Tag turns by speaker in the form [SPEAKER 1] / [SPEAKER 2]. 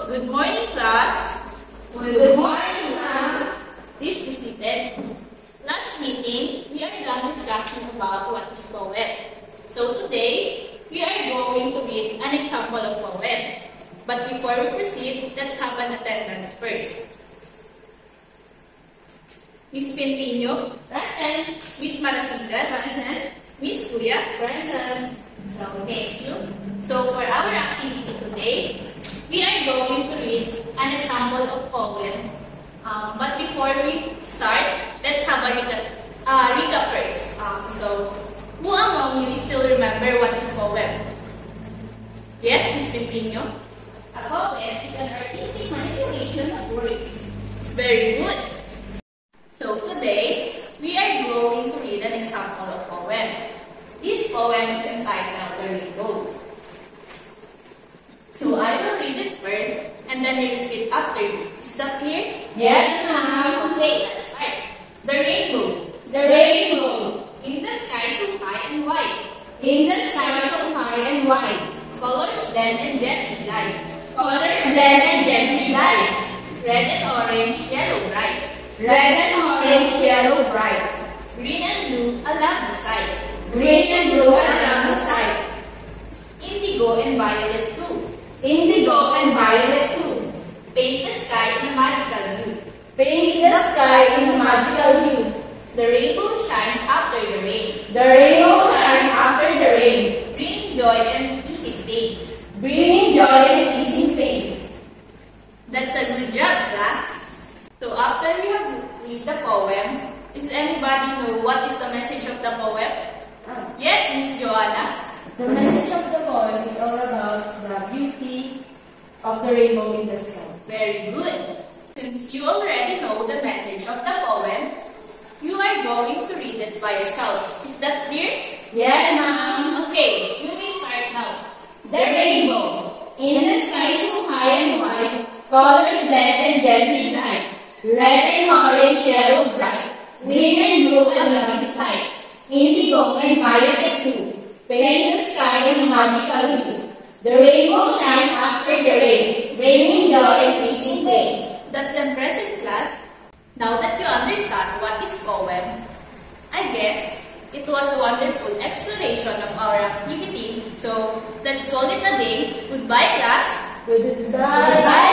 [SPEAKER 1] Good morning, class.
[SPEAKER 2] Good morning, class.
[SPEAKER 1] Please be seated. Last meeting, we are done discussing about what is poem. So today, we are going to read an example of poem. But before we proceed, let's have an attendance first. Miss Pintinho, present. Miss Marasigan, present. Miss Kuya, present. So, thank you. So, for our activity today, we are going to read an example of poem. But before we start, let's have a recap first. So, who among you still remember what is poem? Yes, Miss Pintinho?
[SPEAKER 3] A poem is an artistic manipulation of words.
[SPEAKER 1] Very good. So today, we are going to read an example of poem. This poem is entitled The Rainbow. So I will read it first, and then you repeat after me. Is that clear?
[SPEAKER 2] Yes, ma'am.
[SPEAKER 1] Okay, let's start. The rainbow.
[SPEAKER 2] The rainbow.
[SPEAKER 1] In the sky so high and wide.
[SPEAKER 2] In the sky so high and wide.
[SPEAKER 1] Colors blend and gently light.
[SPEAKER 2] Colors blend and gently light.
[SPEAKER 1] Red and orange, yellow bright.
[SPEAKER 2] Red and orange, yellow bright.
[SPEAKER 1] Green and blue along the side.
[SPEAKER 2] Green and blue along the side.
[SPEAKER 1] Indigo and violet too.
[SPEAKER 2] Indigo and violet too.
[SPEAKER 1] Paint the sky in a magical hue.
[SPEAKER 2] Paint the sky in a magical hue.
[SPEAKER 1] The rainbow shines after the rain.
[SPEAKER 2] The rainbow shines after the rain.
[SPEAKER 1] Bringing joy and easy pain.
[SPEAKER 2] Bringing joy and easing pain.
[SPEAKER 1] That's a good job, class. So after we have read the poem, does anybody know what is the message of the poem? Yes, Miss Joanna.
[SPEAKER 4] The message of the poem is all about the beauty of the rainbow in the sky.
[SPEAKER 1] Very good. Since you already know the message of the poem, you are going to read it by yourself. Is that clear?
[SPEAKER 2] Yes, ma'am.
[SPEAKER 1] Okay, you may start now.
[SPEAKER 2] The rainbow. In the sky so high and wide, colors blend and gently light. Red and orange, yellow bright. Green and blue along the side. Indigo and violet too. Paint the sky in a magical hue. The rainbow shines after the rain, bringing joy and easing pain.
[SPEAKER 1] That's impressive, class. Now that you understand what is poem, I guess it was a wonderful exploration of our activity. So let's call it a day. Goodbye, class.
[SPEAKER 4] Goodbye.
[SPEAKER 1] Goodbye.